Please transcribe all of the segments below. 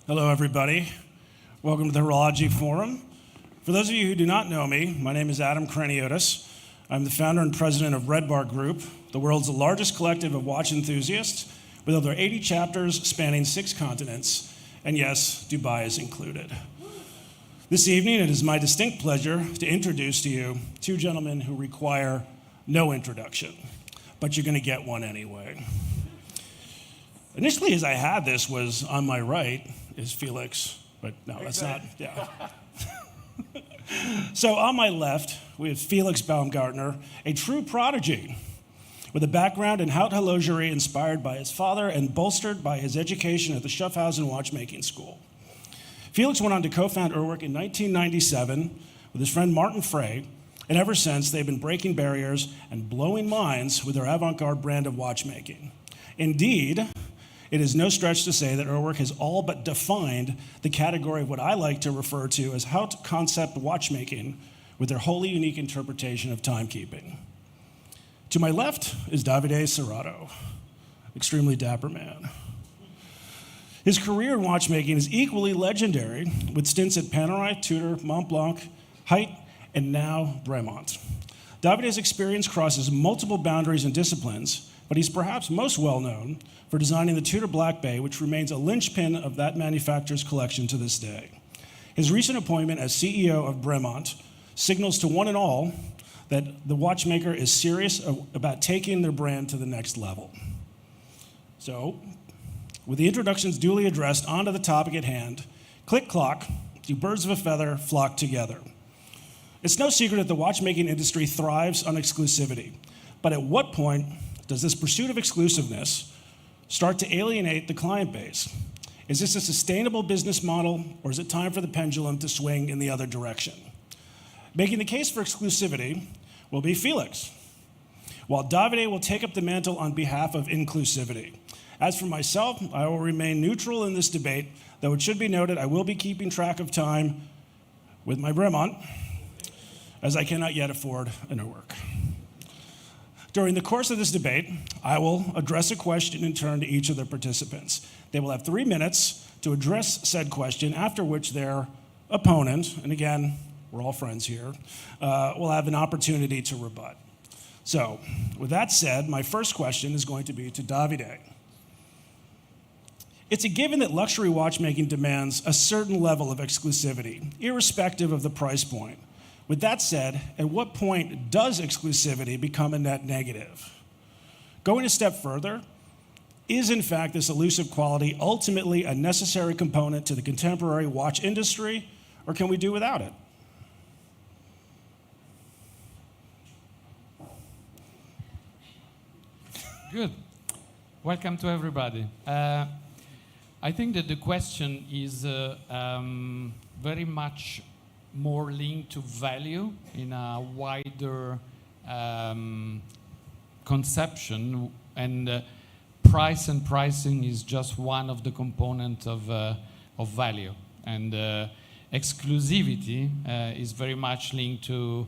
Hello, everybody. Welcome to the Horology Forum. For those of you who do not know me, my name is Adam Craniotes. I'm the founder and president of Red Bar Group, the world's largest collective of watch enthusiasts, with over 80 chapters spanning 6 continents, and yes, Dubai is included. This evening, it is my distinct pleasure to introduce to you 2 gentlemen who require no introduction, but you're going to get one anyway. Initially, as I had this, was on my right is Felix, but no, that's not, yeah. So on my left, we have Felix Baumgartner, a true prodigy, with a background in haute horlogerie inspired by his father and bolstered by his education at the Schaffhausen Watchmaking School. Felix went on to co-found Urwerk in 1997 with his friend Martin Frey, and ever since they've been breaking barriers and blowing minds with their avant-garde brand of watchmaking. Indeed, it is no stretch to say that Urwerk has all but defined the category of what I like to refer to as haute concept watchmaking with their wholly unique interpretation of timekeeping. To my left is Davide Cerrato, extremely dapper man. His career in watchmaking is equally legendary, with stints at Panerai, Tudor, Montblanc, Haidt, and now Bremont. Davide's experience crosses multiple boundaries and disciplines, but he's perhaps most well known for designing the Tudor Black Bay, which remains a linchpin of that manufacturer's collection to this day. His recent appointment as CEO of Bremont signals to one and all that the watchmaker is serious about taking their brand to the next level. So, with the introductions duly addressed, onto the topic at hand, ClickClock, 2 birds of a feather flock together. It's no secret that the watchmaking industry thrives on exclusivity, but at what point does this pursuit of exclusiveness start to alienate the client base? Is this a sustainable business model, or is it time for the pendulum to swing in the other direction? Making the case for exclusivity will be Felix, while Davide will take up the mantle on behalf of inclusivity. As for myself, I will remain neutral in this debate, though it should be noted I will be keeping track of time with my Bremont, as I cannot yet afford an Urwerk. During the course of this debate, I will address a question in turn to each of the participants. They will have 3 minutes to address said question, after which their opponent, and again, we're all friends here, will have an opportunity to rebut. So, with that said, my first question is going to be to Davide. It's a given that luxury watchmaking demands a certain level of exclusivity, irrespective of the price point. With that said, at what point does exclusivity become a net negative? Going a step further, is in fact this elusive quality ultimately a necessary component to the contemporary watch industry, or can we do without it? Good. Welcome to everybody. I think that the question is very much more linked to value in a wider conception, and price and pricing is just one of the components of value. And exclusivity is very much linked to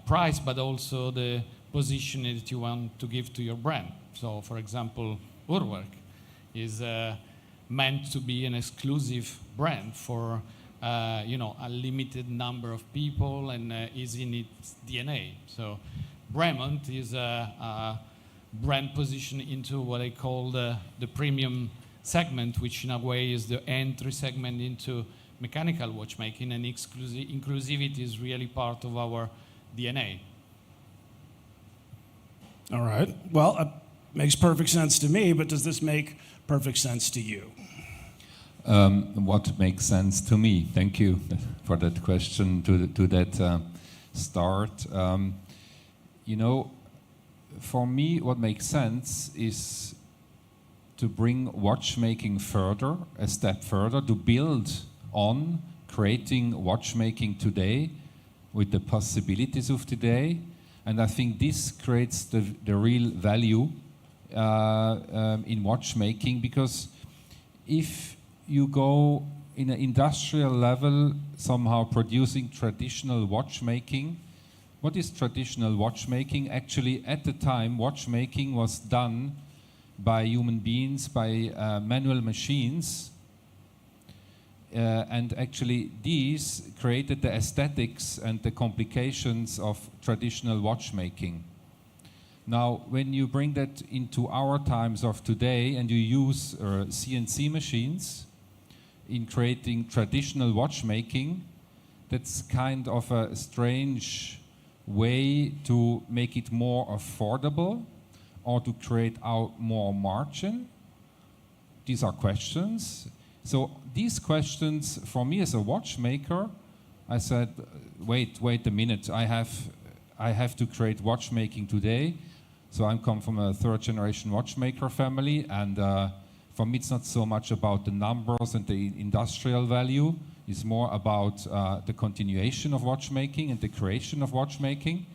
price, but also the position that you want to give to your brand. So, for example, Urwerk is meant to be an exclusive brand for a limited number of people, and is in its DNA. So Bremont is a brand position into what I call the premium segment, which in a way is the entry segment into mechanical watchmaking, and inclusivity is really part of our DNA. All right. Well, it makes perfect sense to me, but does this make perfect sense to you? What makes sense to me? Thank you for that question, to that start. For me, what makes sense is to bring watchmaking further, a step further, to build on creating watchmaking today with the possibilities of today. And I think this creates the real value in watchmaking, because if you go in an industrial level, somehow producing traditional watchmaking. What is traditional watchmaking? Actually, at the time, watchmaking was done by human beings, by manual machines, and actually these created the aesthetics and the complications of traditional watchmaking. Now, when you bring that into our times of today and you use CNC machines in creating traditional watchmaking, that's kind of a strange way to make it more affordable or to create out more margin. These are questions. So these questions, for me as a watchmaker, I said, wait a minute, I have to create watchmaking today. So I come from a third generation watchmaker family, and for me it's not so much about the numbers and the industrial value, it's more about the continuation of watchmaking and the creation of watchmaking.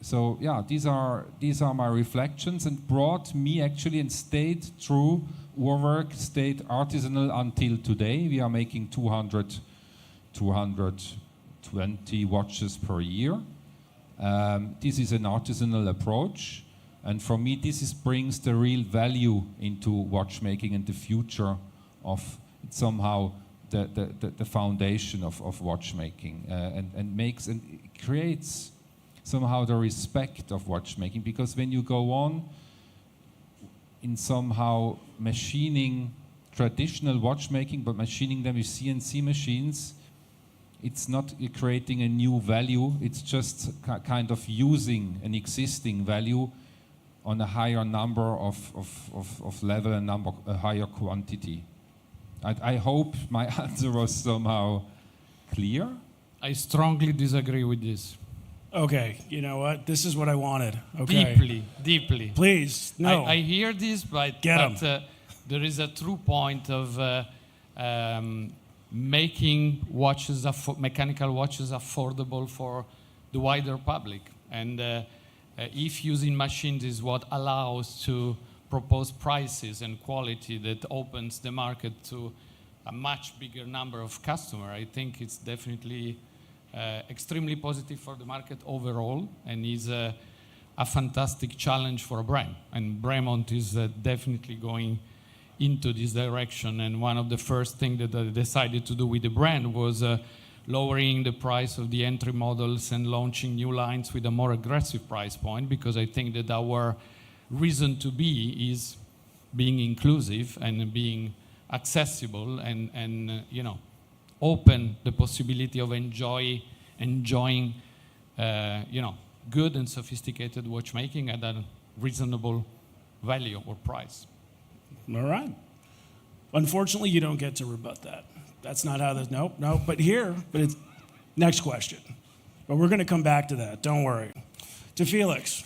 So yeah, these are my reflections, and brought me actually and stayed true. Uhrwerk stayed artisanal until today. We are making 220 watches per year. This is an artisanal approach, and for me this brings the real value into watchmaking and the future of somehow the foundation of watchmaking, and makes and creates somehow the respect of watchmaking, because when you go on in somehow machining traditional watchmaking, but machining them with CNC machines, it's not creating a new value, it's just kind of using an existing value on a higher number of level and number, a higher quantity. I hope my answer was somehow clear. I strongly disagree with this. Okay, you know what? This is what I wanted. Okay. Deeply. Please, no. I hear this, but there is a true point of making watches, mechanical watches, affordable for the wider public. And if using machines is what allows to propose prices and quality that opens the market to a much bigger number of customers, I think it's definitely extremely positive for the market overall, and is a fantastic challenge for a brand. And Bremont is definitely going into this direction, and one of the first things that I decided to do with the brand was lowering the price of the entry models and launching new lines with a more aggressive price point, because I think that our reason to be is being inclusive and being accessible, and you know, open the possibility of enjoying you know, good and sophisticated watchmaking at a reasonable value or price. All right. Unfortunately, you don't get to rebut that. That's not how this, no. But it's, next question. But we're going to come back to that, don't worry. To Felix,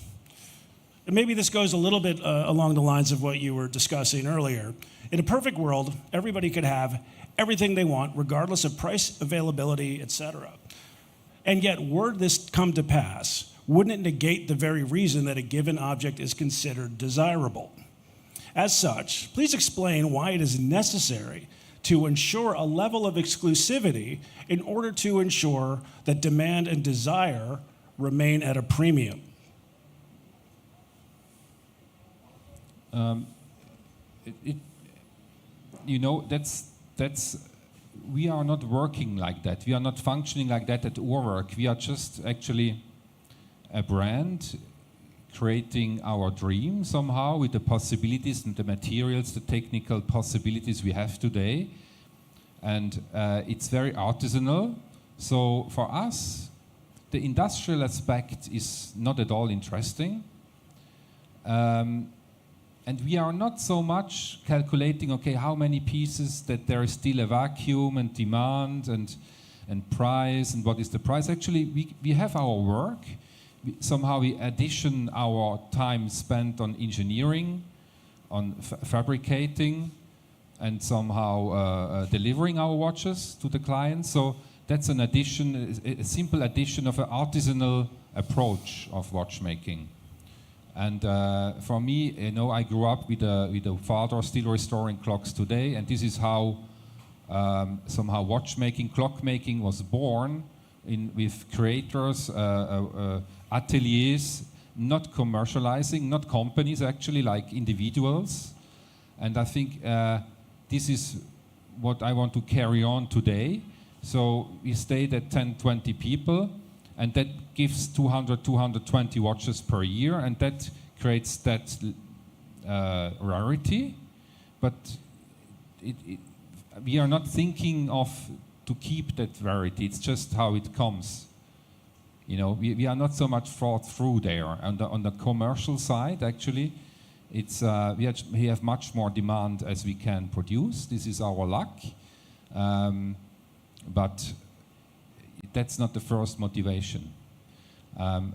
and maybe this goes a little bit along the lines of what you were discussing earlier. In a perfect world, everybody could have everything they want, regardless of price, availability, etc. And yet, were this come to pass, wouldn't it negate the very reason that a given object is considered desirable? As such, please explain why it is necessary to ensure a level of exclusivity in order to ensure that demand and desire remain at a premium. You know, that's we are not working like that. We are not functioning like that at Uhrwerk. We are just actually a brand creating our dream somehow with the possibilities and the materials, the technical possibilities we have today. And it's very artisanal. So for us, the industrial aspect is not at all interesting. And we are not so much calculating, okay, how many pieces that there is still a vacuum and demand and price and what is the price. Actually, we have our work. Somehow we addition our time spent on engineering, on fabricating, and somehow delivering our watches to the clients. So that's an addition, a simple addition of an artisanal approach of watchmaking. And for me, you know, I grew up with a father still restoring clocks today, and this is how somehow watchmaking, clockmaking was born with creators, ateliers, not commercializing, not companies actually, like individuals. And I think this is what I want to carry on today. So we stayed at 10, 20 people, and that gives 200, 220 watches per year, and that creates that rarity. But we are not thinking of to keep that rarity. It's just how it comes. You know, we are not so much thought through there. On the commercial side, actually, it's we have much more demand as we can produce. This is our luck, but that's not the first motivation. The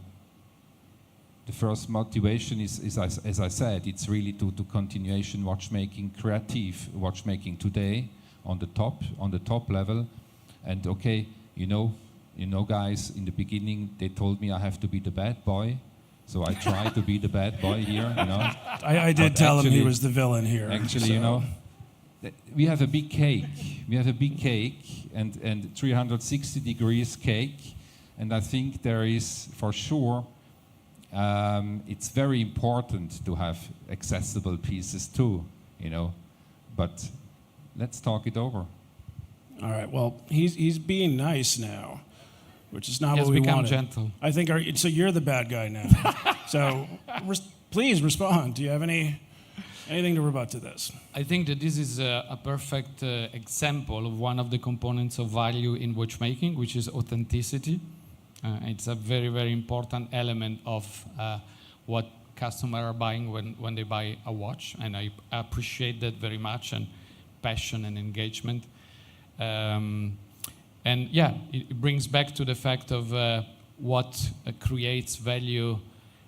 first motivation is as I said, it's really to continuation watchmaking, creative watchmaking today on the top level. And okay, you know, guys, in the beginning they told me I have to be the bad boy, so I try to be the bad boy here. You know, I did tell him he was the villain here. Actually, so. You know, we have a big cake. We have a big cake and 360 degrees cake, and I think there is for sure. It's very important to have accessible pieces too, you know. But let's talk it over. All right. Well, he's being nice now, which is not what we become wanted. Gentle. I think. So you're the bad guy now. So please respond. Do you have anything to rebut to this? I think that this is a perfect example of one of the components of value in watchmaking, which is authenticity. It's a very, very important element of what customers are buying when they buy a watch, and I appreciate that very much, and passion and engagement. And yeah, it brings back to the fact of what creates value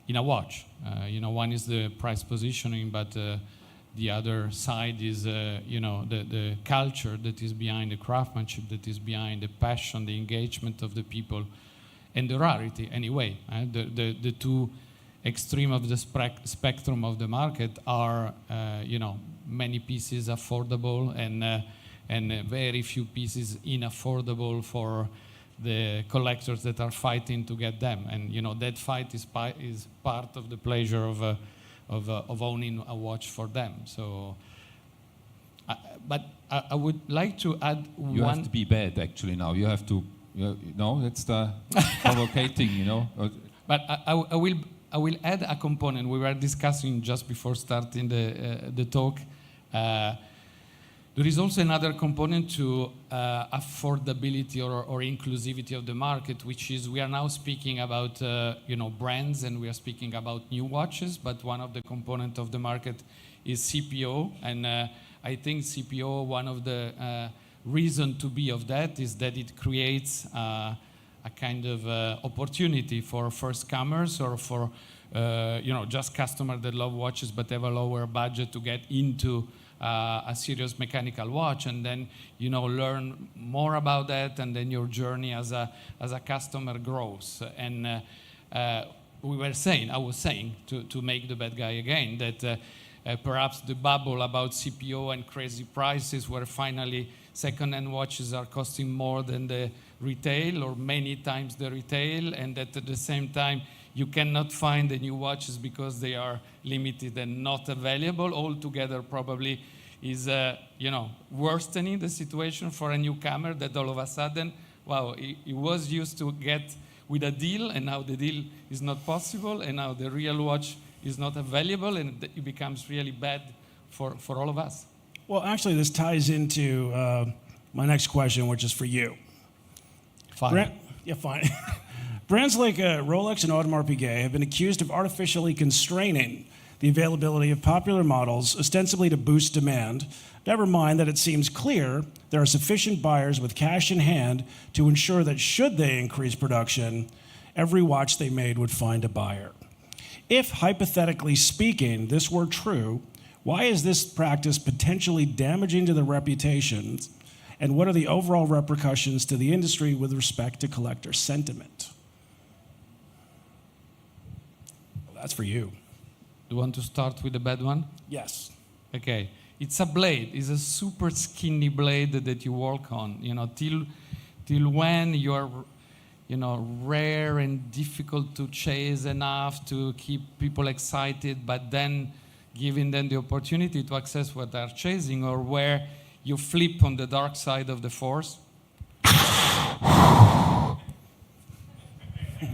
in a watch. You know, one is the price positioning, but the other side is, you know, the culture that is behind the craftsmanship, that is behind the passion, the engagement of the people. And the rarity, anyway. The two extreme of the spectrum of the market are, you know, many pieces affordable and very few pieces unaffordable for the collectors that are fighting to get them. And you know, that fight is part of the pleasure of owning a watch for them. So, but I would like to add one. You have to be bad, actually. Now you have to. No, that's the provocating, you know. But I will add a component. We were discussing just before starting the talk. There is also another component to affordability or inclusivity of the market, which is we are now speaking about you know, brands, and we are speaking about new watches. But one of the components of the market is CPO, and I think CPO, one of the reason to be of that is that it creates a kind of opportunity for first comers or for you know, just customers that love watches but have a lower budget to get into a serious mechanical watch, and then you know, learn more about that, and then your journey as a customer grows. And I was saying to make the bad guy again that perhaps the bubble about CPO and crazy prices, where finally second-hand watches are costing more than the retail, or many times the retail, and that at the same time you cannot find the new watches because they are limited and not available. Altogether, probably is you know, worsening the situation for a newcomer that all of a sudden, wow, he was used to get with a deal, and now the deal is not possible, and now the real watch is not available, and it becomes really bad for all of us. Well, actually, this ties into my next question, which is for you. Fine. Fine. Brands like Rolex and Audemars Piguet have been accused of artificially constraining the availability of popular models, ostensibly to boost demand. Never mind that it seems clear there are sufficient buyers with cash in hand to ensure that should they increase production, every watch they made would find a buyer. If, hypothetically speaking, this were true, why is this practice potentially damaging to the reputations, and what are the overall repercussions to the industry with respect to collector sentiment? Well, that's for you. Do you want to start with the bad one? Yes. Okay. It's a blade. It's a super skinny blade that you work on. You know, till when you're, you know, rare and difficult to chase enough to keep people excited, but then giving them the opportunity to access what they're chasing, or where you flip on the dark side of the force.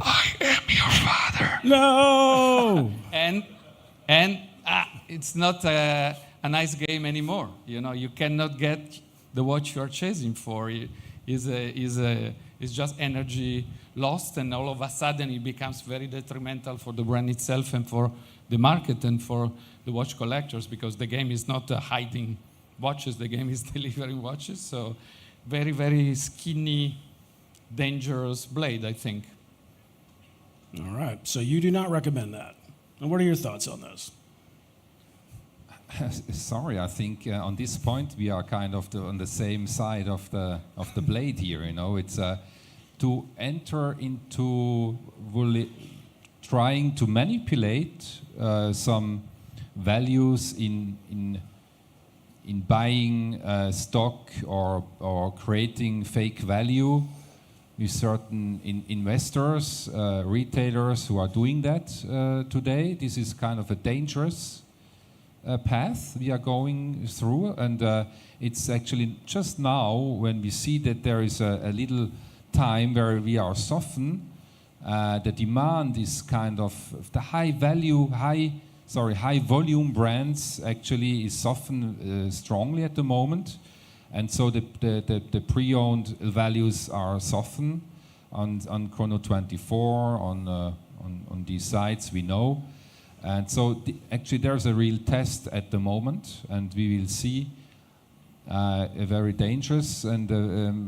I am your father. No! And it's not a nice game anymore. You know, you cannot get the watch you are chasing for. It's just energy lost, and all of a sudden it becomes very detrimental for the brand itself and for the market and for the watch collectors, because the game is not hiding watches, the game is delivering watches. So very, very skinny, dangerous blade, I think. All right, so you do not recommend that. And what are your thoughts on this? Sorry, I think on this point we are kind of on the same side of the blade here. You know, it's to enter into trying to manipulate some values in buying stock or creating fake value with certain investors, retailers who are doing that today. This is kind of a dangerous path we are going through, and it's actually just now when we see that there is a little time where we are softened. The demand is kind of the high volume brands actually is softened strongly at the moment, and so the pre-owned values are softened on Chrono 24 on these sites we know. And so actually there's a real test at the moment, and we will see a very dangerous, and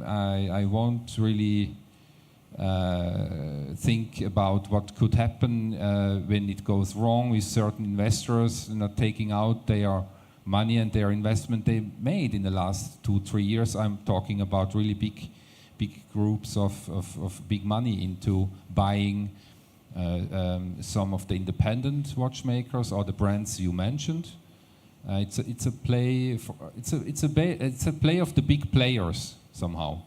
I won't really think about what could happen when it goes wrong with certain investors not taking out their money and their investment they made in the last 2-3 years. I'm talking about really big groups of big money into buying some of the independent watchmakers or the brands you mentioned. It's a play of the big players somehow.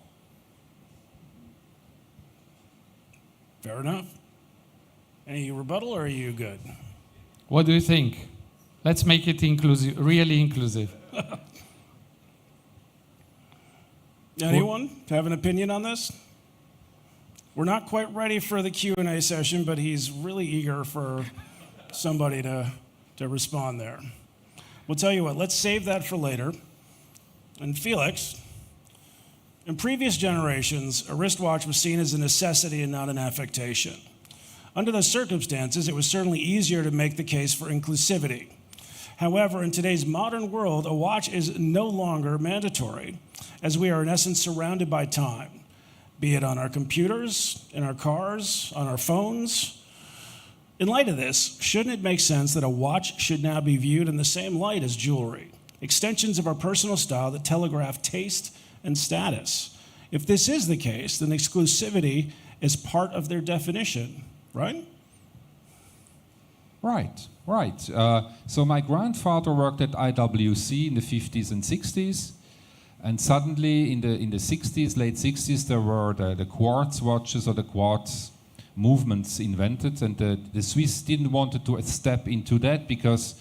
Fair enough. Any rebuttal, or are you good? What do you think? Let's make it inclusive, really inclusive. Anyone have an opinion on this? We're not quite ready for the Q&A session, but he's really eager for somebody to respond there. We'll tell you what, let's save that for later. And Felix, in previous generations, a wristwatch was seen as a necessity and not an affectation. Under those circumstances, it was certainly easier to make the case for inclusivity. However, in today's modern world, a watch is no longer mandatory, as we are in essence surrounded by time, be it on our computers, in our cars, on our phones. In light of this, shouldn't it make sense that a watch should now be viewed in the same light as jewelry, extensions of our personal style that telegraph taste and status? If this is the case, then exclusivity is part of their definition, right? Right. So my grandfather worked at IWC in the 50s and 60s. And suddenly, in the 60s, late 60s, there were the quartz watches or the quartz movements invented, and the Swiss didn't want to step into that because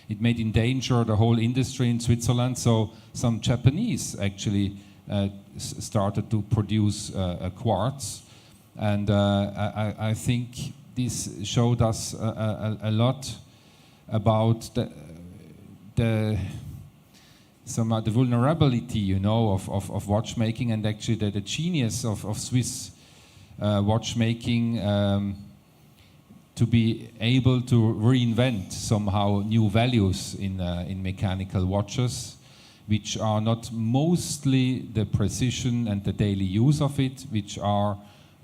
it made endanger the whole industry in Switzerland. So some Japanese actually started to produce a quartz, and I think this showed us a lot about the vulnerability, you know, of watchmaking, and actually the genius of Swiss watchmaking to be able to reinvent somehow new values in mechanical watches, which are not mostly the precision and the daily use of it, which are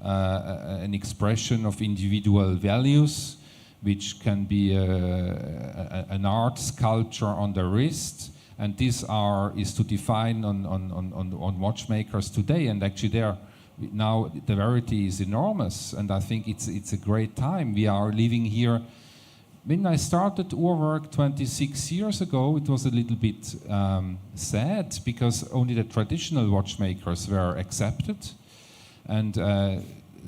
an expression of individual values, which can be an art sculpture on the wrist. And this is to define on watchmakers today, and actually now the variety is enormous, and I think it's a great time. We are living here. When I started our work 26 years ago, it was a little bit sad because only the traditional watchmakers were accepted, and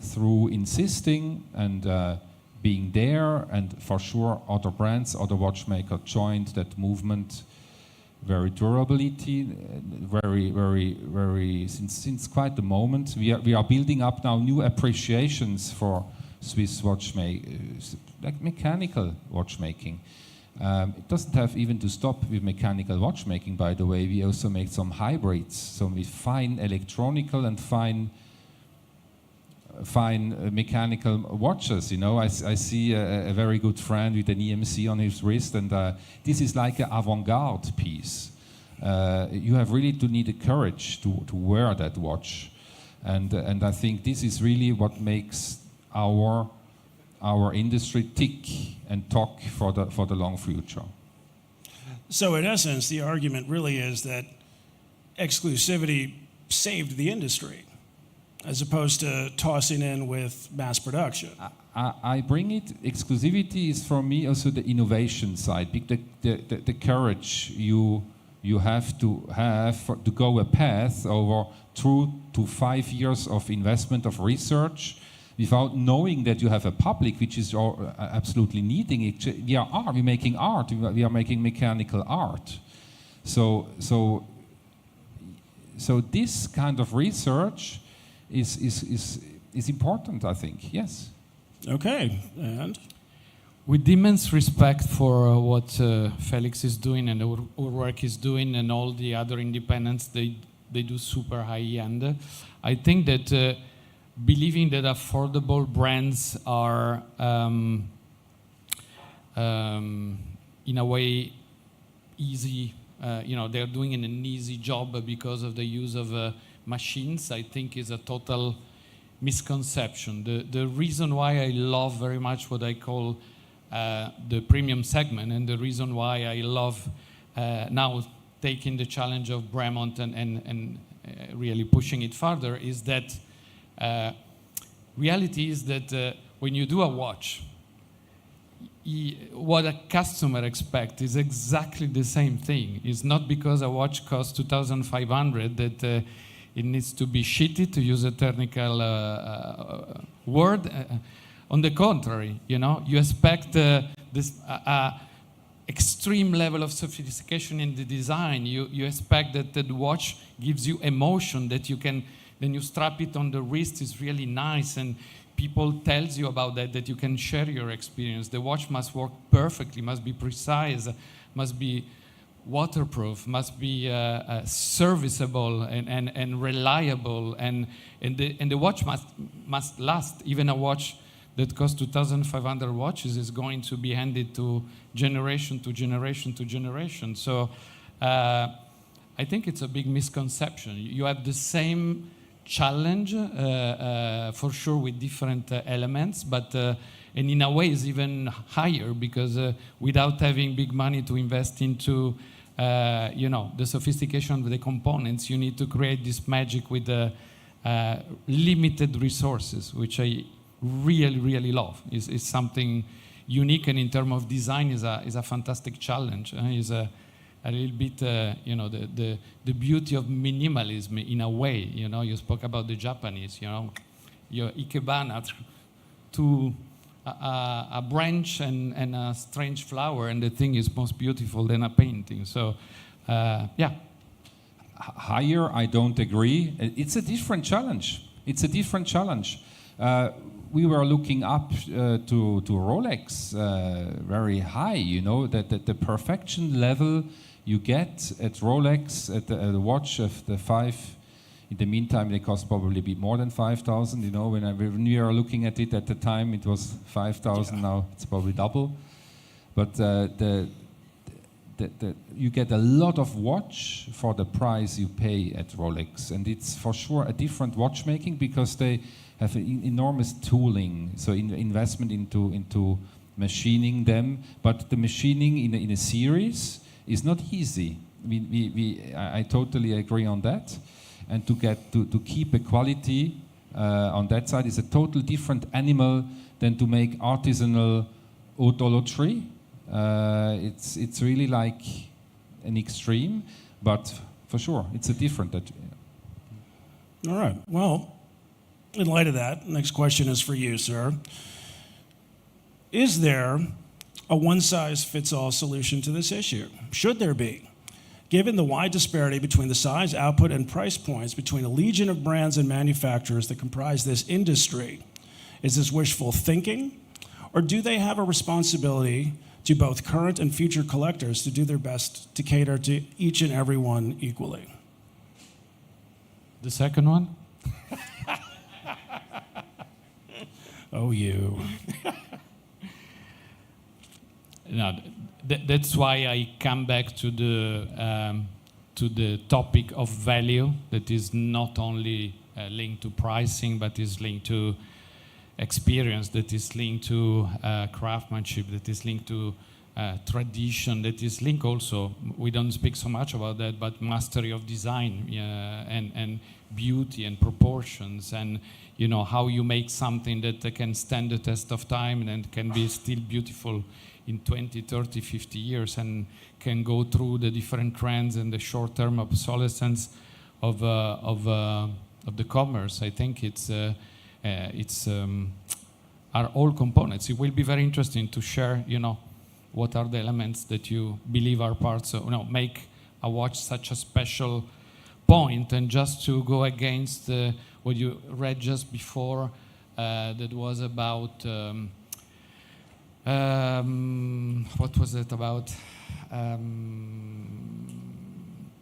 through insisting and being there, and for sure other brands, other watchmakers joined that movement. Very durability, very since quite the moment. We are building up now new appreciations for Swiss watchmakers, like mechanical watchmaking. It doesn't have even to stop with mechanical watchmaking, by the way. We also make some hybrids, so with fine electronical and fine mechanical watches. You know, I see a very good friend with an EMC on his wrist, and this is like an avant-garde piece. You have really to need the courage to wear that watch, and I think this is really what makes our industry tick and talk for the long future. So in essence, the argument really is that exclusivity saved the industry, as opposed to tossing in with mass production. I bring it, exclusivity is for me also the innovation side, the courage you have to go a path over 2 to 5 years of investment of research without knowing that you have a public which is absolutely needing it. We're making art, we are making mechanical art. So this kind of research is important, I think, yes. Okay, and? With immense respect for what Felix is doing and our work is doing, and all the other independents, they do super high-end. I think that believing that affordable brands are, in a way, easy, they're doing an easy job because of the use of machines, I think is a total misconception. The reason why I love very much what I call the premium segment, and the reason why I love now taking the challenge of Bremont and really pushing it further, is that reality is that when you do a watch, what a customer expects is exactly the same thing. It's not because a watch costs 2,500 that it needs to be shitty, to use a technical word. On the contrary, you expect this extreme level of sophistication in the design. You expect that the watch gives you emotion, that you can, then you strap it on the wrist, is really nice, and people tells you about that you can share your experience. The watch must work perfectly, must be precise, must be waterproof, must be serviceable and reliable, and the watch must last. Even a watch that costs 2,500 watches is going to be handed to generation to generation to generation. So I think it's a big misconception. You have the same challenge, for sure, with different elements, but and in a way is even higher, because without having big money to invest into the sophistication of the components, you need to create this magic with limited resources, which I really, really love. Is something unique, and in terms of design is a fantastic challenge. Is a little bit, the beauty of minimalism in a way. You spoke about the Japanese. Your ikebana to a branch and a strange flower, and the thing is most beautiful than a painting. So, yeah. Higher, I don't agree. It's a different challenge. We were looking up to Rolex very high, that the perfection level you get at Rolex, at the watch of the 5, in the meantime they cost probably a bit more than 5,000, when we are looking at it at the time it was 5,000, now it's probably double. But you get a lot of watch for the price you pay at Rolex, and it's for sure a different watchmaking, because they have enormous tooling, so investment into machining them. But the machining in a series is not easy. I totally agree on that. And to keep a quality on that side is a total different animal than to make artisanal autolatry. It's really like an extreme, but for sure it's a different. All right. Well, in light of that, next question is for you, sir. Is there a one-size-fits-all solution to this issue? Should there be? Given the wide disparity between the size, output, and price points between a legion of brands and manufacturers that comprise this industry, is this wishful thinking? Or do they have a responsibility to both current and future collectors to do their best to cater to each and every one equally? The second one? Oh, you. No, that's why I come back to the topic of value that is not only linked to pricing, but is linked to experience, that is linked to craftsmanship, that is linked to tradition, that is linked also, we don't speak so much about that, but mastery of design and beauty and proportions, and you know how you make something that can stand the test of time and can be still beautiful in 20, 30, 50 years and can go through the different trends and the short-term obsolescence of the commerce. I think it's are all components. It will be very interesting to share, you know, what are the elements that you believe are parts of, you know, make a watch such a special point. And just to go against what you read just before, that was about, what was it about?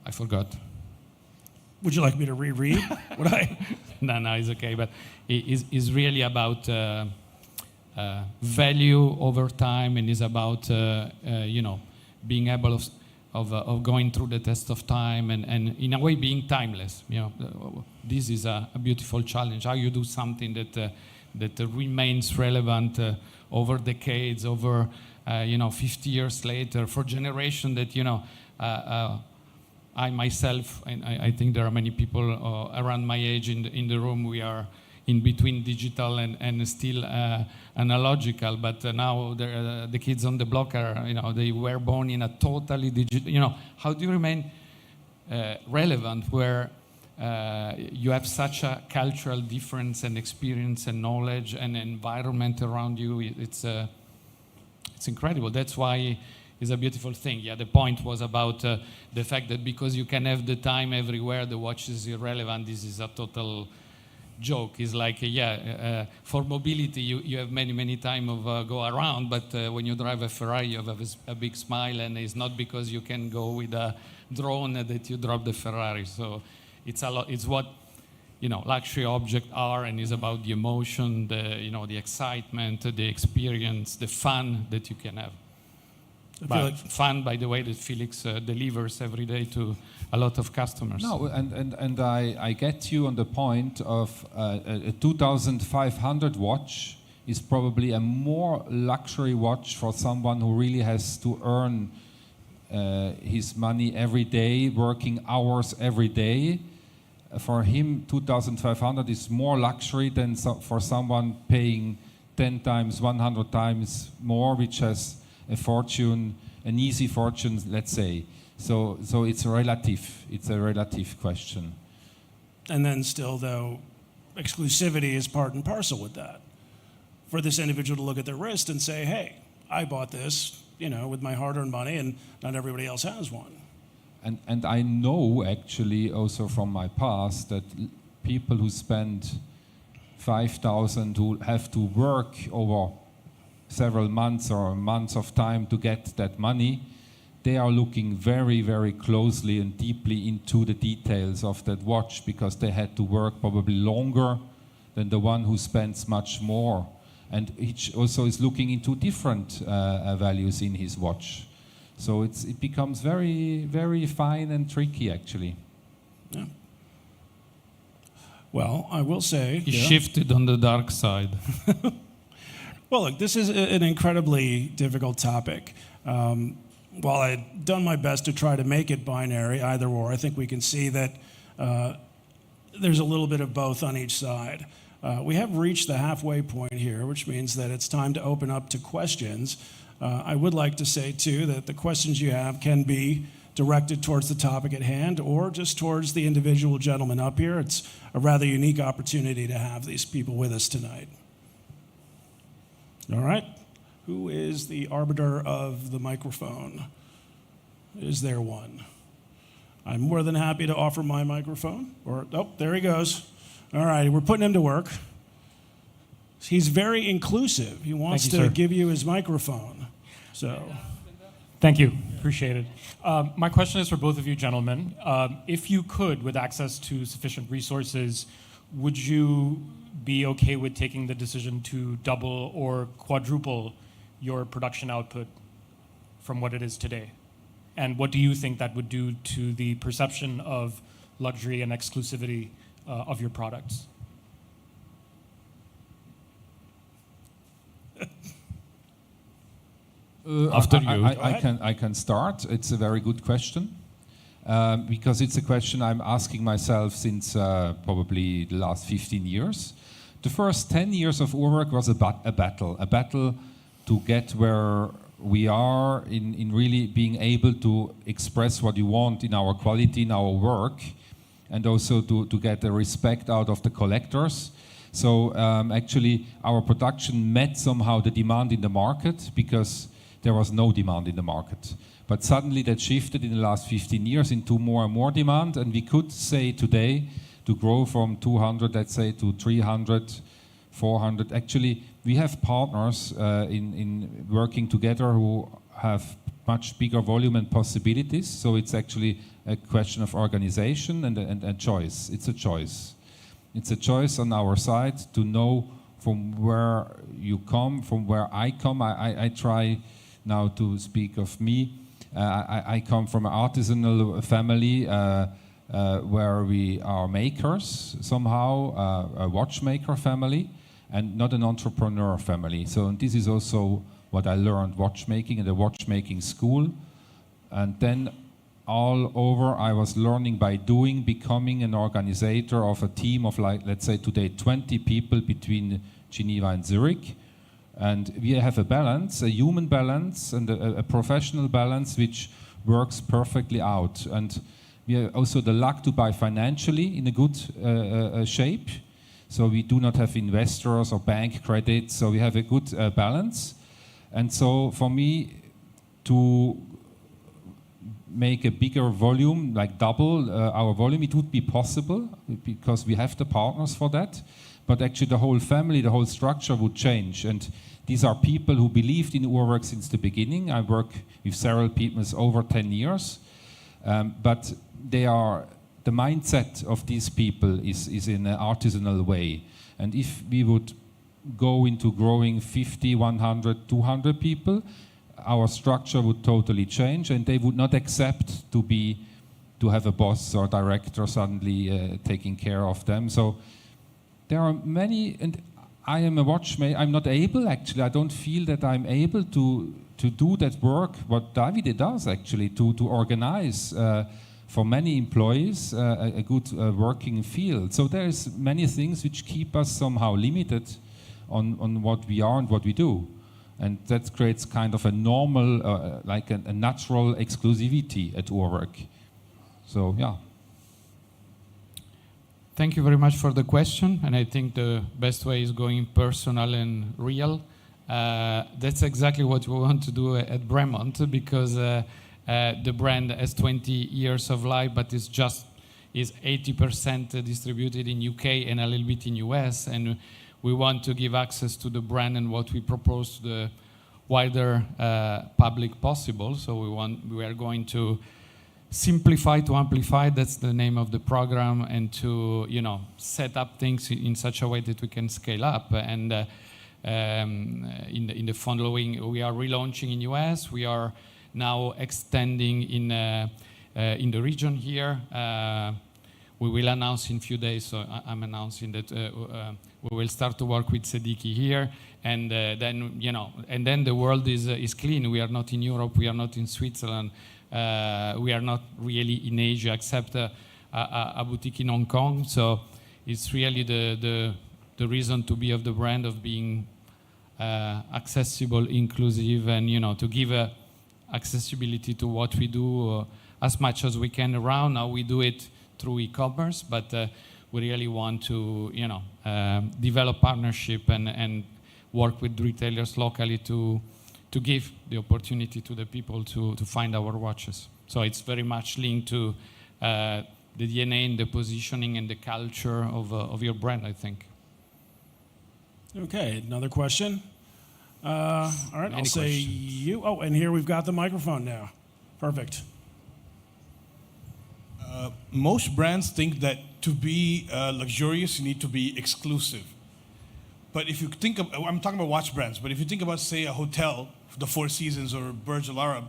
I forgot. Would you like me to reread? Would I? No, it's okay. But it's really about value over time, and is about you know, being able of going through the test of time, and in a way being timeless. You know, this is a beautiful challenge. How you do something that remains relevant over decades, over you know, 50 years later, for generation that, you know. I myself, and I think there are many people around my age in the room, we are in between digital and still analogical, but now the kids on the block are, you know, they were born in a totally digital, you know, how do you remain relevant where you have such a cultural difference and experience and knowledge and environment around you? It's incredible. That's why it's a beautiful thing. Yeah, the point was about the fact that because you can have the time everywhere, the watch is irrelevant. This is a total joke. It's like, for mobility, you have many time of go around, but when you drive a Ferrari, you have a big smile, and it's not because you can go with a drone that you drop the Ferrari. So it's a lot. It's what, you know, luxury objects are, and is about the emotion, the excitement, the experience, the fun that you can have. But fun, by the way, that Felix delivers every day to a lot of customers. No, and I get you on the point of a 2,500 watch is probably a more luxury watch for someone who really has to earn his money every day, working hours every day. For him, 2,500 is more luxury than for someone paying 10 times, 100 times more, which has a fortune, an easy fortune, let's say. So it's relative. It's a relative question. And then still, though, exclusivity is part and parcel with that. For this individual to look at their wrist and say, hey, I bought this, you know, with my hard-earned money, and not everybody else has one. And I know, actually, also from my past, that people who spend 5,000 who have to work over several months or months of time to get that money, they are looking very, very closely and deeply into the details of that watch, because they had to work probably longer than the one who spends much more. And each also is looking into different values in his watch. So it becomes very, very fine and tricky, actually. Yeah. Well, I will say... He shifted on the dark side. Well, look, this is an incredibly difficult topic. While I've done my best to try to make it binary, either or, I think we can see that there's a little bit of both on each side. We have reached the halfway point here, which means that it's time to open up to questions. I would like to say, too, that the questions you have can be directed towards the topic at hand or just towards the individual gentleman up here. It's a rather unique opportunity to have these people with us tonight. All right. Who is the arbiter of the microphone? Is there one? I'm more than happy to offer my microphone. Oh, there he goes. All right, we're putting him to work. He's very inclusive. He wants to give you his microphone. So, thank you. Appreciate it. My question is for both of you gentlemen. If you could, with access to sufficient resources, would you be okay with taking the decision to double or quadruple your production output from what it is today? And what do you think that would do to the perception of luxury and exclusivity of your products? After you. I can start. It's a very good question because it's a question I'm asking myself since probably the last 15 years. The first 10 years of Urwerk was a battle to get where we are in really being able to express what you want in our quality, in our work, and also to get the respect out of the collectors. So actually our production met somehow the demand in the market because there was no demand in the market. But suddenly that shifted in the last 15 years into more and more demand, and we could say today to grow from 200, let's say, to 300, 400. Actually, we have partners in working together who have much bigger volume and possibilities. So it's actually a question of organization and a choice. It's a choice. It's a choice on our side to know from where you come, from where I come. I try now to speak of me. I come from an artisanal family where we are makers somehow, a watchmaker family, and not an entrepreneur family. So this is also what I learned watchmaking in the watchmaking school. And then all over I was learning by doing, becoming an organizer of a team of, like, let's say today 20 people between Geneva and Zurich. And we have a balance, a human balance and a professional balance which works perfectly out. And we have also the luck to buy financially in a good shape. So we do not have investors or bank credits, so we have a good balance. And so for me to make a bigger volume, like double our volume, it would be possible because we have the partners for that. But actually the whole family, the whole structure would change. And these are people who believed in Urwerk since the beginning. I work with several people over 10 years. But they are, the mindset of these people is in an artisanal way. And if we would go into growing 50, 100, 200 people, our structure would totally change, and they would not accept to have a boss or director suddenly taking care of them. So there are many, and I am a watchmaker. I'm not able, actually. I don't feel that I'm able to do that work, what Davide does, actually, to organize for many employees a good working field. So there's many things which keep us somehow limited on what we are and what we do. And that creates kind of a normal, like a natural exclusivity at Urwerk. So, yeah. Thank you very much for the question, and I think the best way is going personal and real. That's exactly what we want to do at Bremont, because the brand has 20 years of life, but is 80% distributed in UK and a little bit in US, and we want to give access to the brand and what we propose to the wider public possible. So we are going to simplify to amplify. That's the name of the program, and to set up things in such a way that we can scale up. And in the following, we are relaunching in US. We are now extending in the region here. We will announce in a few days. So I'm announcing that we will start to work with Sediki here, and then and then the world is clean. We are not in Europe. We are not in Switzerland. We are not really in Asia, except a boutique in Hong Kong. So it's really the reason to be of the brand, of being accessible, inclusive, and to give accessibility to what we do as much as we can around. Now we do it through e-commerce, but we really want to develop partnership and work with retailers locally to to give the opportunity to the people to find our watches. So it's very much linked to the DNA and the positioning and the culture of your brand, I think. Okay, another question. All right, I'll say you. Oh, and here we've got the microphone now. Perfect. Most brands think that to be luxurious, you need to be exclusive. But if you think of, I'm talking about watch brands, but if you think about, say, a hotel, the Four Seasons or Burj Al Arab,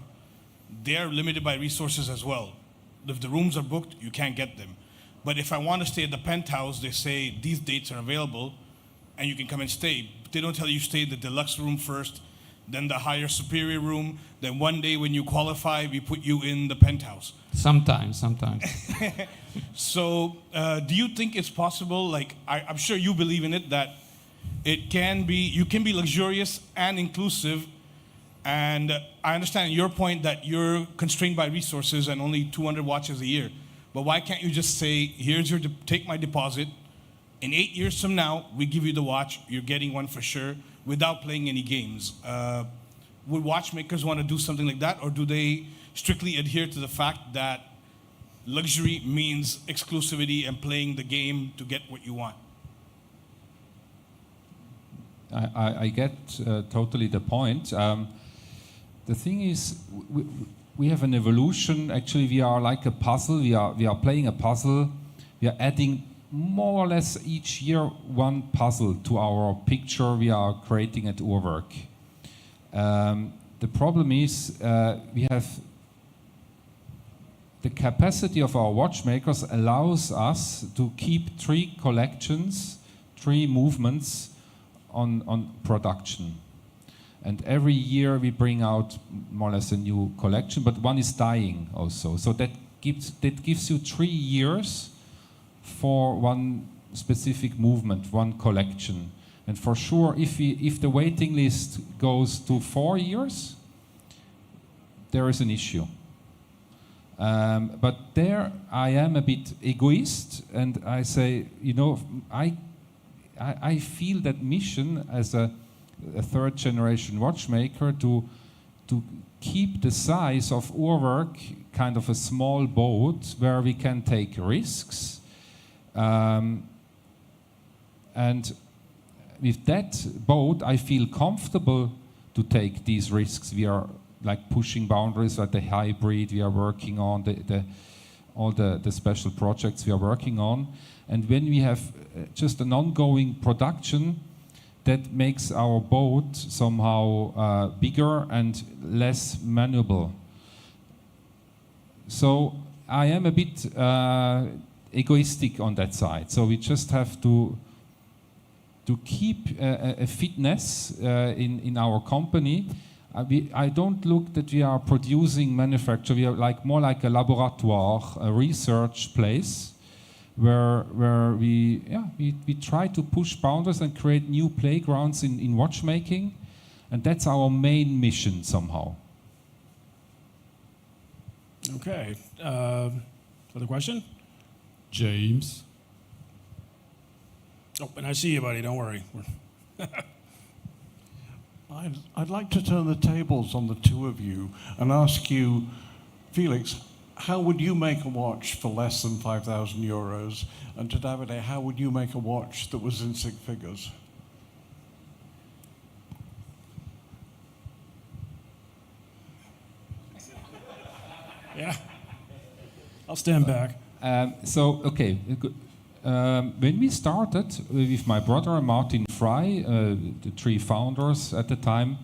they're limited by resources as well. If the rooms are booked, you can't get them. But if I want to stay at the penthouse, they say these dates are available and you can come and stay. But they don't tell you stay in the deluxe room first, then the higher superior room, then one day when you qualify, we put you in the penthouse. Sometimes. So do you think it's possible, like I'm sure you believe in it, that you can be luxurious and inclusive, and I understand your point that you're constrained by resources and only 200 watches a year, but why can't you just say, here's take my deposit, in 8 years from now, we give you the watch, you're getting one for sure, without playing any games. Would watchmakers want to do something like that, or do they strictly adhere to the fact that luxury means exclusivity and playing the game to get what you want? I get totally the point. The thing is, we have an evolution. Actually, we are like a puzzle. We are playing a puzzle. We are adding more or less each year one puzzle to our picture we are creating at Uhrwerk. The problem is we have the capacity of our watchmakers allows us to keep 3 collections, 3 movements on production. And every year we bring out more or less a new collection, but one is dying also. So that gives you 3 years for one specific movement, one collection. And for sure, if the waiting list goes to 4 years, there is an issue. But there I am a bit egoist, and I say, I feel that mission as a 3rd generation watchmaker to keep the size of Uhrwerk kind of a small boat where we can take risks. And with that boat, I feel comfortable to take these risks. We are like pushing boundaries at the hybrid we are working on, all the special projects we are working on. And when we have just an ongoing production, that makes our boat somehow bigger and less maneuverable. So I am a bit egoistic on that side. So we just have to keep a fitness in our company. I don't look that we are producing manufacture. We are more like a laboratoire, a research place, where we try to push boundaries and create new playgrounds in watchmaking, and that's our main mission somehow. Okay. Other question? James. Oh, and I see you, buddy. Don't worry. I'd like to turn the tables on the two of you and ask you, Felix, how would you make a watch for less than 5,000 euros? And to Davide, how would you make a watch that was in 6 figures? Yeah. I'll stand back. When we started with my brother and Martin Fry, the 3 founders at the time,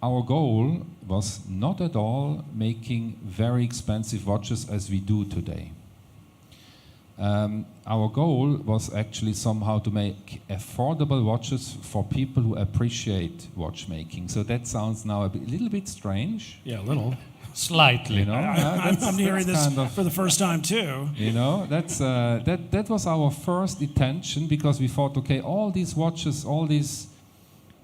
our goal was not at all making very expensive watches as we do today. Our goal was actually somehow to make affordable watches for people who appreciate watchmaking. So that sounds now a little bit strange. Yeah, a little. Slightly. I'm hearing this for the first time too. That was our first intention, because we thought, okay, all these watches, all these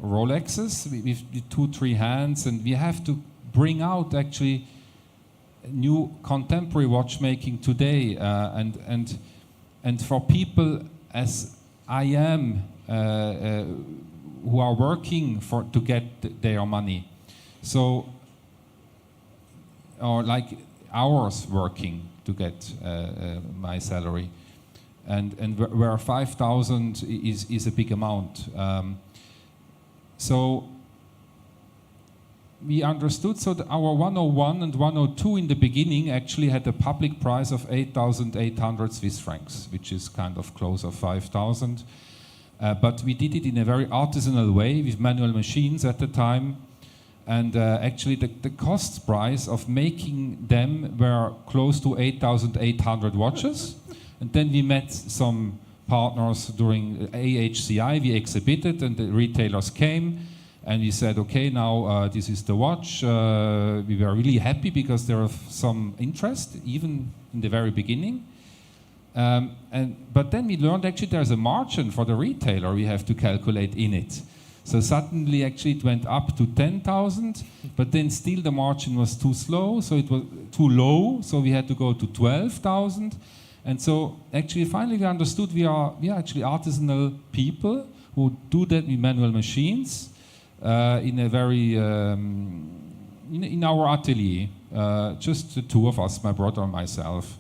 Rolexes with 2-3 hands, and we have to bring out actually new contemporary watchmaking today, and for people as I am, who are working to get their money. So, or like hours working to get my salary, and where 5,000 is a big amount. So we understood, so that our 101 and 102 in the beginning actually had a public price of 8,800 Swiss francs, which is kind of close of 5,000. But we did it in a very artisanal way with manual machines at the time. And actually the cost price of making them were close to 8,800 watches. And then we met some partners during AHCI, we exhibited, and the retailers came. And we said, okay, now this is the watch. We were really happy because there was some interest, even in the very beginning. But then we learned actually there's a margin for the retailer we have to calculate in it. So suddenly actually it went up to 10,000, but then still the margin was too slow, so it was too low, so we had to go to 12,000. And so actually finally we understood we are actually artisanal people who do that with manual machines. In a very in our atelier, just the two of us, my brother and myself,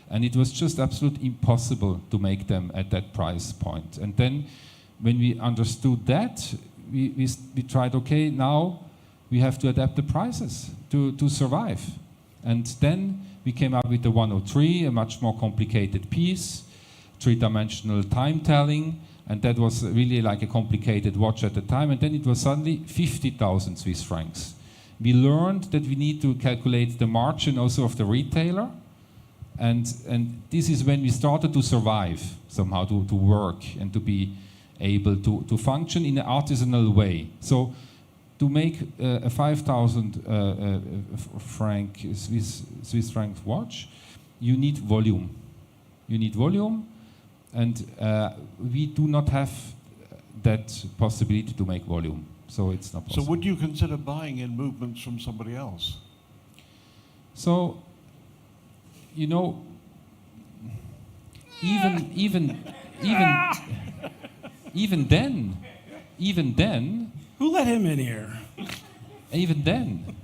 and it was just absolutely impossible to make them at that price point. And then, when we understood that, we tried. Okay, now we have to adapt the prices to survive. And then we came up with the 103, a much more complicated piece, three-dimensional time telling. And that was really like a complicated watch at the time. And then it was suddenly 50,000 Swiss francs. We learned that we need to calculate the margin also of the retailer. And this is when we started to survive somehow, to work and to be able to function in an artisanal way. So to make a 5,000 franc Swiss franc watch, you need volume. You need volume. And we do not have that possibility to make volume, so it's not possible. So would you consider buying in movements from somebody else? So, you know, even then. Who let him in here? Even then,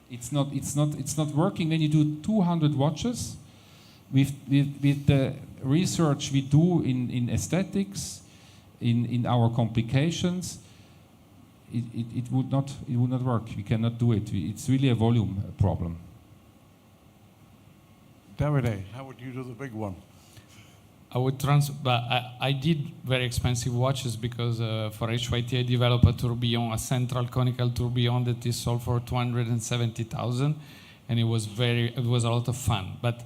it's not working. When you do 200 watches, with the research we do in aesthetics, in our complications, it would not work. We cannot do it. It's really a volume problem. Davide, how would you do the big one? I would but I did very expensive watches because for HYT I developed a tourbillon, a central conical tourbillon that is sold for 270,000, and it was a lot of fun. But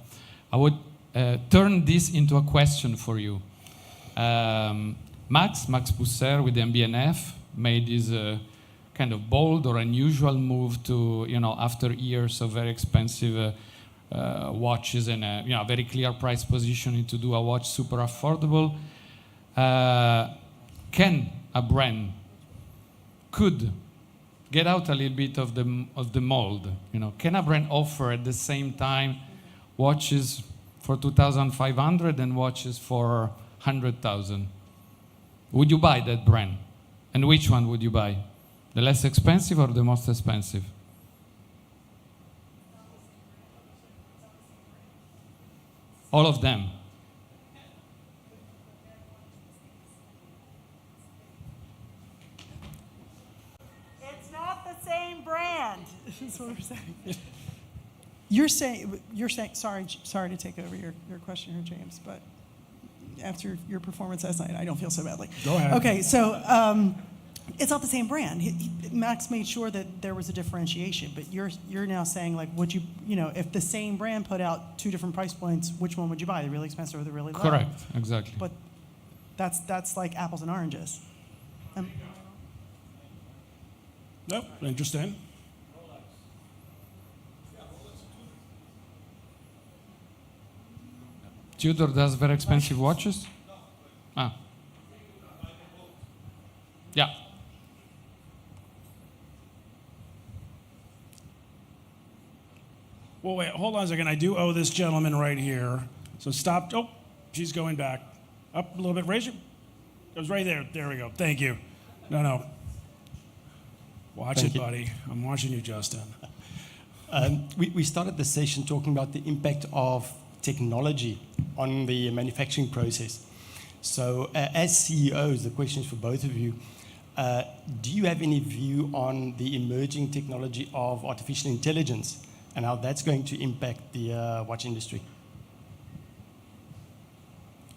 I would turn this into a question for you. Max Pousser with the MBNF made this kind of bold or unusual move to, after years of very expensive watches and a very clear price positioning, to do a watch super affordable. Can a brand could get out a little bit of the mold? Can a brand offer at the same time watches for 2,500 and watches for 100,000? Would you buy that brand? And which one would you buy? The less expensive or the most expensive? All of them. It's not the same brand. That's what we're saying. You're saying. Sorry to take over your question here, James, but after your performance last night, I don't feel so badly. Go ahead. Okay, so it's not the same brand. Max made sure that there was a differentiation, but you're now saying, like, would you, if the same brand put out two different price points, which one would you buy, the really expensive or the really low? Correct, exactly. But that's like apples and oranges. Nope, interesting. Tudor does very expensive watches? Yeah. Well, wait, hold on a second. I do owe this gentleman right here. So stop. Oh, she's going back. Up a little bit. Raise your. It was right there. There we go. Thank you. No. Watch Thank it, you. buddy. I'm watching you, Justin. We started the session talking about the impact of technology on the manufacturing process. So, as CEOs, the question is for both of you. Do you have any view on the emerging technology of artificial intelligence and how that's going to impact the watch industry?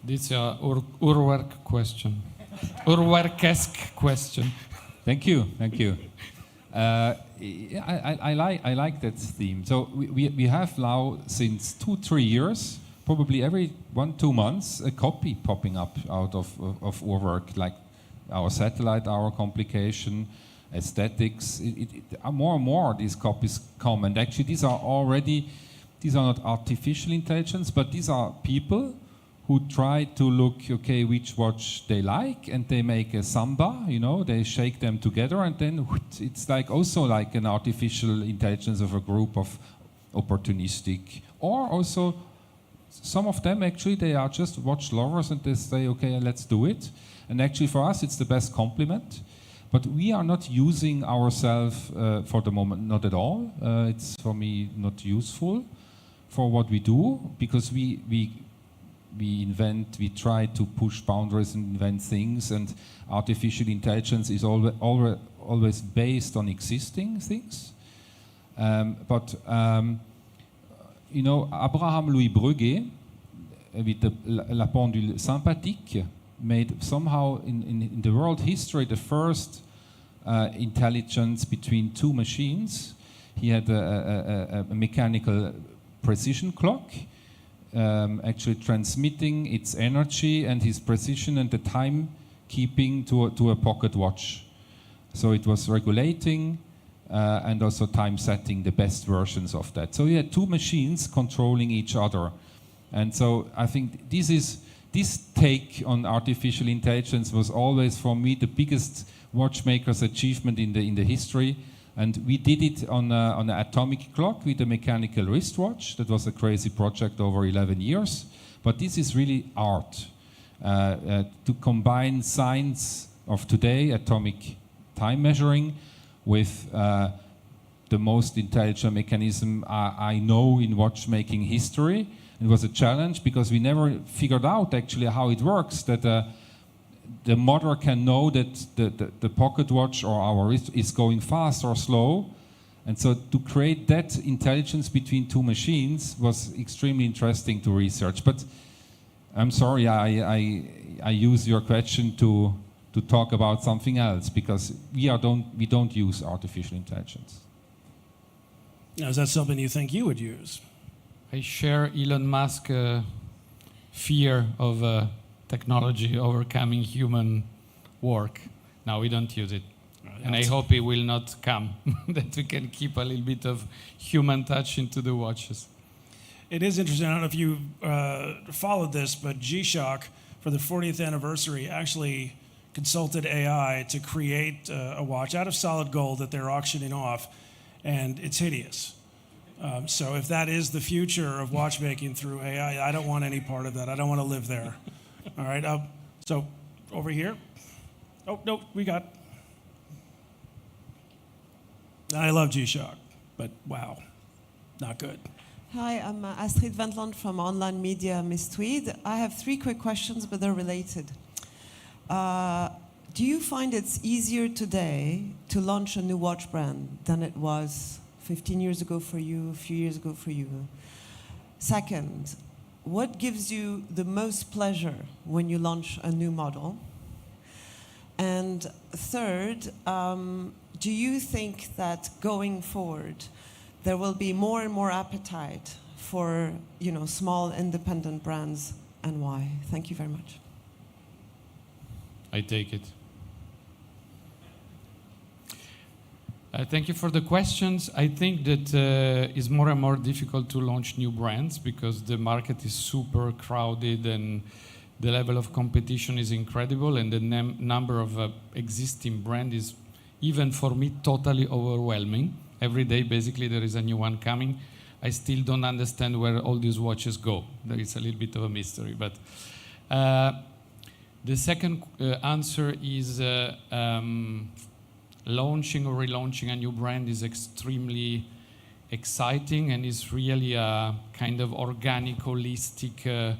This is a Urwerk question. Urwerk-esque question. Thank you. I like that theme. So we have now since 2-3 years, probably every 1-2 months, a copy popping up out of Urwerk, like our satellite, our complication, aesthetics. More and more these copies come, and actually these are not artificial intelligence, but these are people who try to look, okay, which watch they like, and they make a samba, they shake them together, and then it's like also like an artificial intelligence of a group of opportunistic, or also some of them actually, they are just watch lovers and they say, okay, let's do it. And actually for us, it's the best compliment. But we are not using ourselves for the moment, not at all. It's for me not useful for what we do, because we try to push boundaries and invent things, and artificial intelligence is always based on existing things. Abraham Louis Breguet, with La Pendule Sympathique, made somehow in the world history the first intelligence between two machines. He had a mechanical precision clock, actually transmitting its energy and his precision and the time keeping to a pocket watch. So it was regulating and also time setting the best versions of that. So you had two machines controlling each other. And so I think this take on artificial intelligence was always for me the biggest watchmaker's achievement in the history. And we did it on an atomic clock with a mechanical wristwatch. That was a crazy project over 11 years. But this is really art. To combine science of today, atomic time measuring, with the most intelligent mechanism I know in watchmaking history. It was a challenge because we never figured out actually how it works, that the motor can know that the pocket watch or our wrist is going fast or slow. And so to create that intelligence between two machines was extremely interesting to research. But I'm sorry, I use your question to talk about something else, because we don't use artificial intelligence. Now, is that something you think you would use? I share Elon Musk's fear of technology overcoming human work. Now we don't use it. And I hope it will not come, that we can keep a little bit of human touch into the watches. It is interesting. I don't know if you followed this, but G-Shock, for the 40th anniversary, actually consulted AI to create a watch out of solid gold that they're auctioning off, and it's hideous. So if that is the future of watchmaking through AI, I don't want any part of that. I don't want to live there. All right. So over here. Oh, no, we got. I love G-Shock, but wow, not good. Hi, I'm Astrid Wendland from online media Miss Tweed. I have 3 quick questions, but they're related. Do you find it's easier today to launch a new watch brand than it was 15 years ago for you, a few years ago for you? Second, what gives you the most pleasure when you launch a new model? And third, do you think that going forward there will be more and more appetite for, small independent brands, and why? Thank you very much. I take it. Thank you for the questions. I think that it's more and more difficult to launch new brands because the market is super crowded and the level of competition is incredible, and the number of existing brands is, even for me, totally overwhelming. Every day, basically, there is a new one coming. I still don't understand where all these watches go. There is a little bit of a mystery. But The second answer is launching or relaunching a new brand is extremely exciting and is really a kind of organic, holistic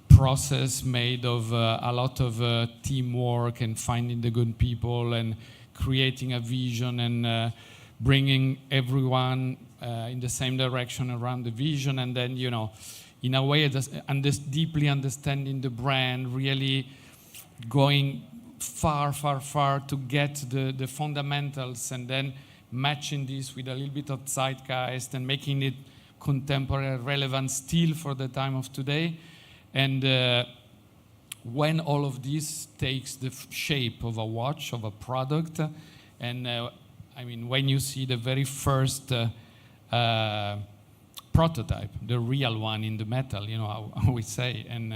process made of a lot of teamwork and finding the good people and creating a vision and bringing everyone in the same direction around the vision, and then, you know, in a way, deeply understanding the brand, really going far, far, far to get the fundamentals, and then matching this with a little bit of zeitgeist and making it contemporary, relevant still for the time of today. And when all of this takes the shape of a watch, of a product, and I mean, when you see the very first prototype, the real one in the metal, you know, how we say, and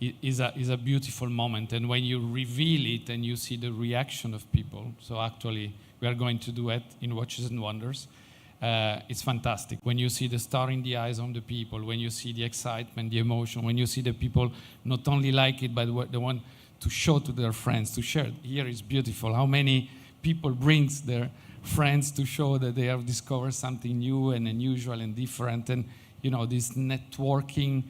it is a beautiful moment. And when you reveal it and you see the reaction of people, so actually we are going to do it in Watches and Wonders. It's fantastic. When you see the star in the eyes of the people, when you see the excitement, the emotion, when you see the people not only like it, but they want to show to their friends, to share. Here is beautiful. How many people brings their friends to show that they have discovered something new and unusual and different. And, you know, this networking,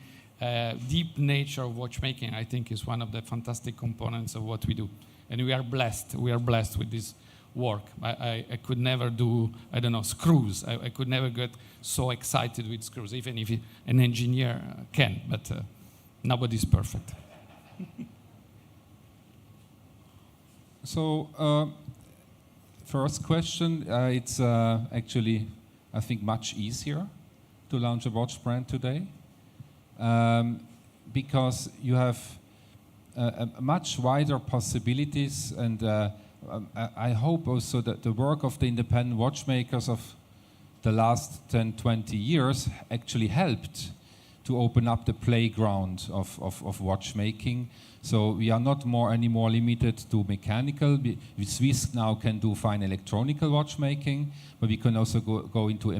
deep nature of watchmaking, I think, is one of the fantastic components of what we do. And we are blessed. We are blessed with this work. I could never do, I don't know, screws. I could never get so excited with screws, even if an engineer can, but nobody's perfect. So, first question, it's actually, I think, much easier to launch a watch brand today because you have much wider possibilities, and I hope also that the work of the independent watchmakers of the last 10, 20 years actually helped to open up the playground of watchmaking. So we are not anymore limited to mechanical. Swiss now can do fine electronical watchmaking, but we can also go into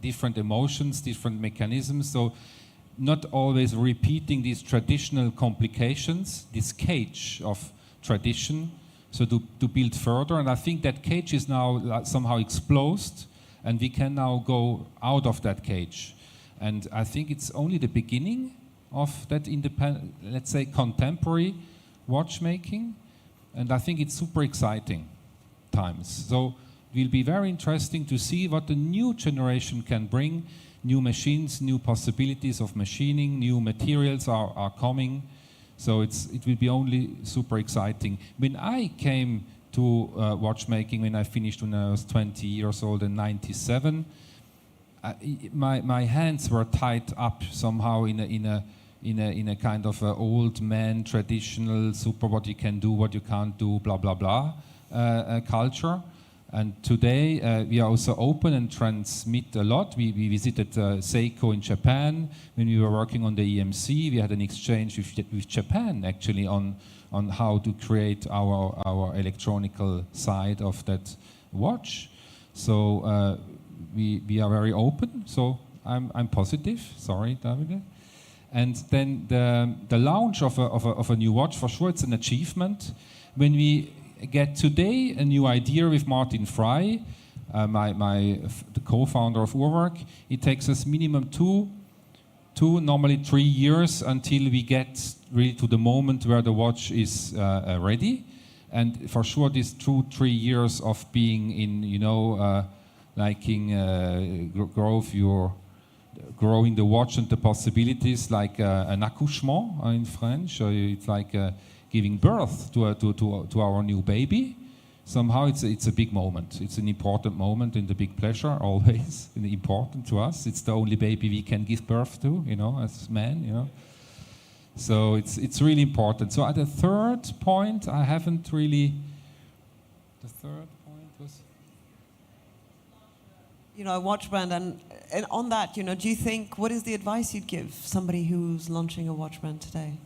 different emotions, different mechanisms. So not always repeating these traditional complications, this cage of tradition, so to build further. And I think that cage is now somehow exposed, and we can now go out of that cage. And I think it's only the beginning of that independent, let's say, contemporary watchmaking. And I think it's super exciting times. So it will be very interesting to see what the new generation can bring. New machines, new possibilities of machining, new materials are coming. So it will be only super exciting. When I came to watchmaking, when I finished when I was 20 years old in 97, my hands were tied up somehow in a kind of old man traditional super what you can do, what you can't do, blah blah blah culture. And today we are also open and transmit a lot. We visited Seiko in Japan when we were working on the EMC. We had an exchange with Japan actually on how to create our electronical side of that watch. So we are very open. So I'm positive. Sorry, Davide. And then the launch of a new watch, for sure, it's an achievement. When we get today a new idea with Martin Frey, the co-founder of Urwerk, it takes us minimum two, normally 3 years until we get really to the moment where the watch is ready. And for sure, these 2-3 years of being in, growing the watch and the possibilities like an accouchement in French. It's like giving birth to our new baby. Somehow it's a big moment. It's an important moment and a big pleasure, always important to us. It's the only baby we can give birth to, as men, So it's really important. So at the third point, I haven't really. The third point was. A watch brand, and on that, do you think, what is the advice you'd give somebody who's launching a watch brand today?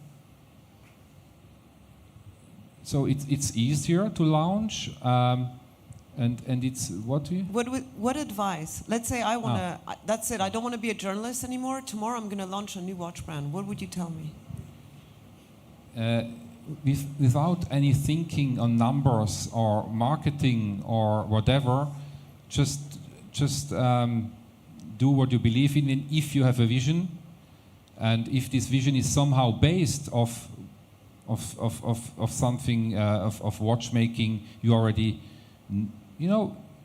So it's easier to launch, and it's What advice? Let's say I want to. That's it. I don't want to be a journalist anymore. Tomorrow I'm going to launch a new watch brand. What would you tell me? without any thinking on numbers or marketing or whatever, just do what you believe in. And if you have a vision, and if this vision is somehow based of something of watchmaking, you already,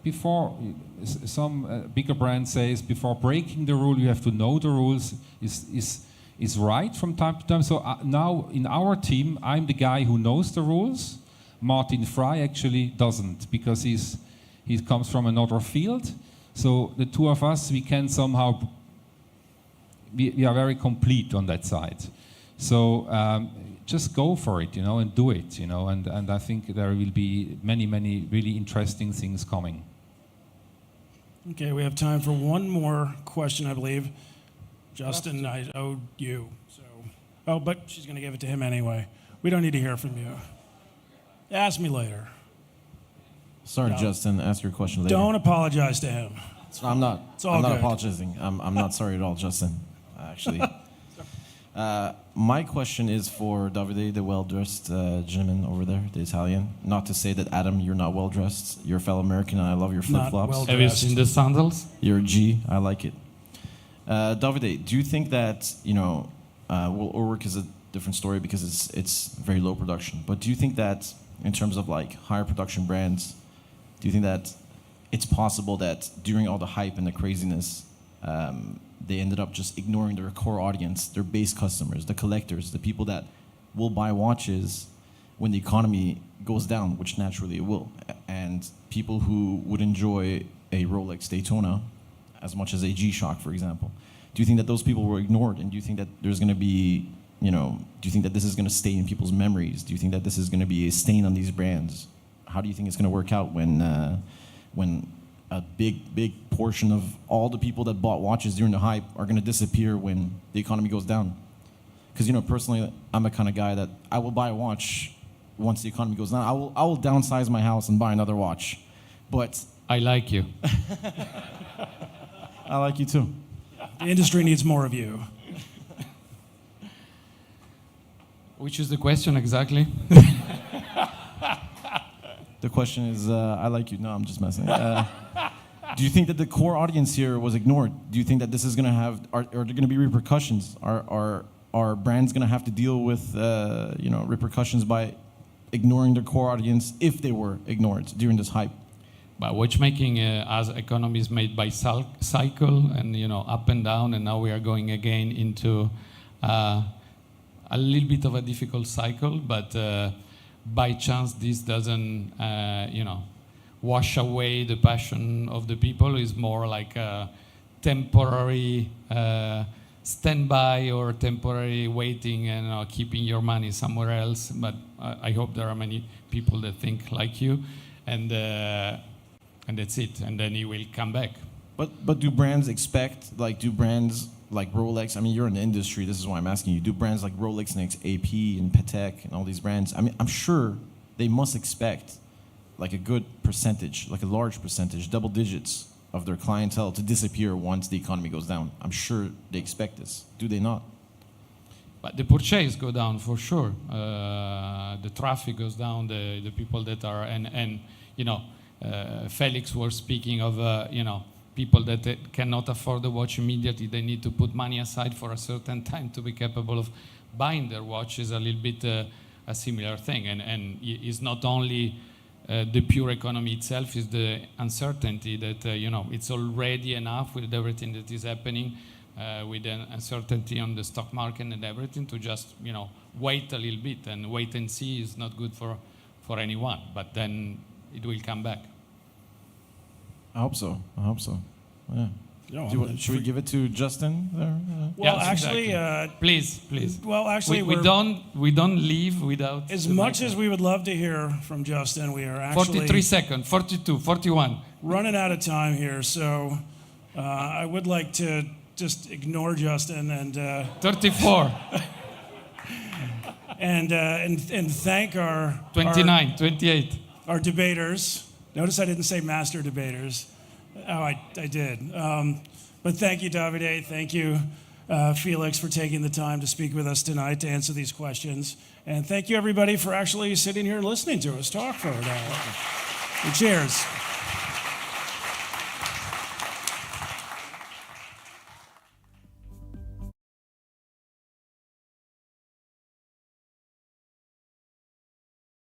before some bigger brand says, before breaking the rule, you have to know the rules. Is right from time to time. So now in our team, I'm the guy who knows the rules. Martin Fry actually doesn't, because he comes from another field. So the two of us, we can somehow, we are very complete on that side. So just go for it, and do it, and I think there will be many, many really interesting things coming. Okay, we have time for one more question, I believe. Justin, I owed you. So, but she's going to give it to him anyway. We don't need to hear from you. Ask me later. Sorry, No. Justin. Ask your question later. Don't apologize to him. I'm not. It's all I'm not good. apologizing. I'm not sorry at all, Justin. Actually, my question is for Davide, the well-dressed gentleman over there, the Italian. Not to say that Adam, you're not well-dressed. You're a fellow American, and I love your Not flip-flops. well- Have you seen the sandals? You're a G. I like it. Davide, do you think that well, Urwerk is a different story because it's very low production. But do you think that in terms of like higher production brands, do you think that it's possible that during all the hype and the craziness, they ended up just ignoring their core audience, their base customers, the collectors, the people that will buy watches when the economy goes down, which naturally it will, and people who would enjoy a Rolex Daytona as much as a G-Shock, for example. Do you think that those people were ignored? And do you think that there's going to be, do you think that this is going to stay in people's memories? Do you think that this is going to be a stain on these brands? How do you think it's going to work out when a big portion of all the people that bought watches during the hype are going to disappear when the economy goes down? Because, personally, I'm the kind of guy that I will buy a watch once the economy goes down. I will downsize my house and buy another watch. But I like you. I like you too. The industry needs more of you. Which is the question exactly? The question is, I like you. No, I'm just messing. Do you think that the core audience here was ignored? Do you think that this is going to have, are there going to be repercussions? Are brands going to have to deal with, repercussions by ignoring their core audience if they were ignored during this hype? But watchmaking has economies made by cycle and up and down, and now we are going again into a little bit of a difficult cycle. But by chance, this doesn't wash away the passion of the people. It's more like a temporary standby or temporary waiting and keeping your money somewhere else. But I hope there are many people that think like you, and that's it. And then you will come back. But do brands expect, do brands like Rolex, I mean, you're in the industry, this is why I'm asking you, do brands like Rolex and AP and Patek and all these brands, I mean, I'm sure they must expect like a good percentage, like a large percentage, double digits of their clientele to disappear once the economy goes down. I'm sure they expect this. Do they not? But the purchase go down for sure. The traffic goes down. The people that are and Felix was speaking of people that cannot afford the watch immediately. They need to put money aside for a certain time to be capable of buying their watch. Is a little bit a similar thing, and it's not only the pure economy itself, is the uncertainty that it's already enough with everything that is happening. With an uncertainty on the stock market and everything, to just wait a little bit, and wait and see is not good for anyone. But then it will come back. I hope so. Yeah. No, Should we give it to Justin there? Well, Yes, actually, exactly. Please. well, actually, we don't leave without. as the much microphone. as we would love to hear from Justin, we are actually 43 seconds, 42, 41. running out of time here. So I would like to just ignore Justin and 34, and thank our 29, 28. our debaters. Notice I didn't say master debaters. Oh, I did. But thank you, Davide. Thank you, Felix, for taking the time to speak with us tonight to answer these questions. And thank you, everybody, for actually sitting here and listening to us talk for an hour. Cheers.